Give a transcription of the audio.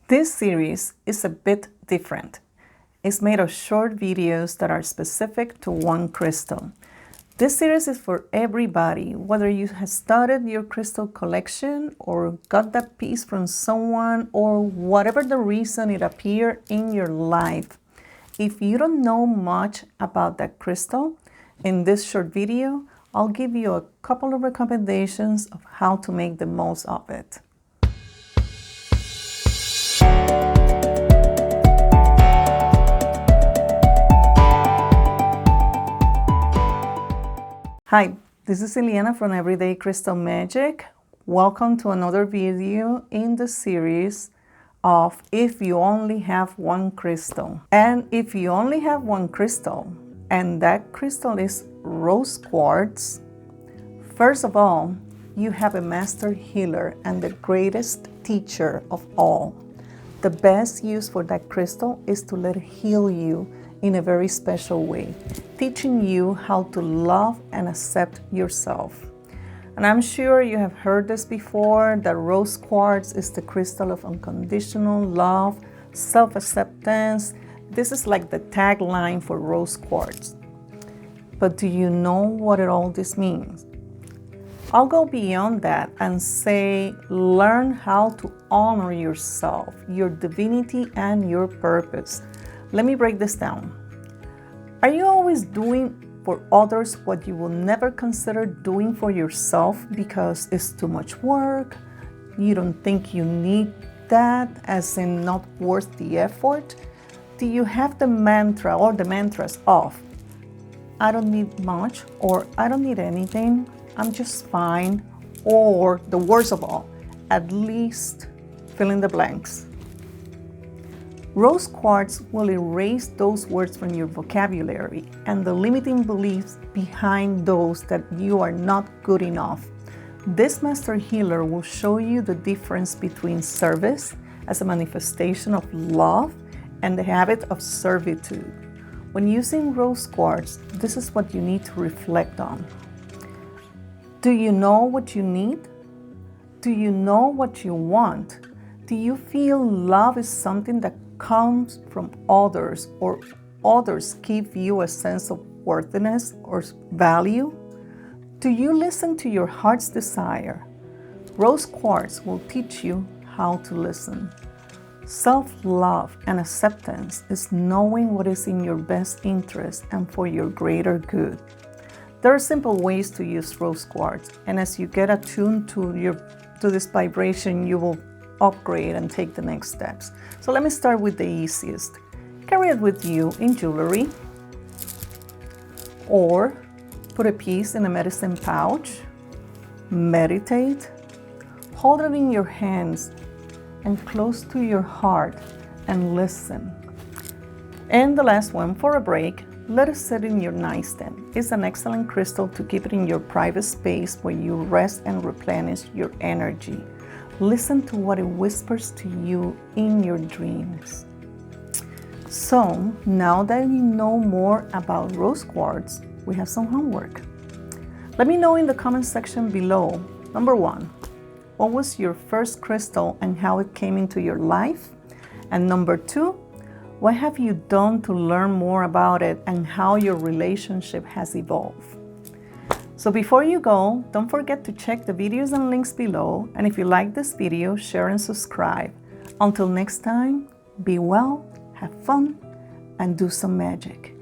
This series is a bit different. It's made of short videos that are specific to one crystal. This series is for everybody, whether you have started your crystal collection or got that piece from someone or whatever the reason it appeared in your life. If you don't know much about that crystal, in this short video, I'll give you a couple of recommendations of how to make the most of it. Hi, this is Eliana from Everyday Crystal Magic. Welcome to another video in the series of If You Only Have One Crystal. And if you only have one crystal, and that crystal is rose quartz, first of all, you have a master healer and the greatest teacher of all. The best use for that crystal is to let it heal you in a very special way, teaching you how to love and accept yourself. And I'm sure you have heard this before, that rose quartz is the crystal of unconditional love, self-acceptance. This is like the tagline for rose quartz. But do you know what all this means? I'll go beyond that and say, learn how to honor yourself, your divinity, and your purpose. Let me break this down. Are you always doing for others what you will never consider doing for yourself because it's too much work? You don't think you need that, as in not worth the effort? Do you have the mantra or the mantras of, I don't need much, or I don't need anything, I'm just fine, or the worst of all, at least fill in the blanks? Rose quartz will erase those words from your vocabulary and the limiting beliefs behind those that you are not good enough. This master healer will show you the difference between service as a manifestation of love and the habit of servitude. When using rose quartz, this is what you need to reflect on. Do you know what you need? Do you know what you want? Do you feel love is something that comes from others, or others give you a sense of worthiness or value? Do you listen to your heart's desire? Rose quartz will teach you how to listen. Self-love and acceptance is knowing what is in your best interest and for your greater good. There are simple ways to use rose quartz, and as you get attuned to this vibration, you will upgrade and take the next steps. So let me start with the easiest. Carry it with you in jewelry, or put a piece in a medicine pouch. Meditate, hold it in your hands and close to your heart and listen. And the last one, for a break, let it sit in your nightstand. It's an excellent crystal to keep it in your private space where you rest and replenish your energy. Listen to what it whispers to you in your dreams. So, now that you know more about rose quartz, we have some homework. Let me know in the comment section below. Number 1, what was your first crystal and how it came into your life? And number 2, what have you done to learn more about it and how your relationship has evolved? So before you go, don't forget to check the videos and links below. And if you like this video, share and subscribe. Until next time, be well, have fun, and do some magic.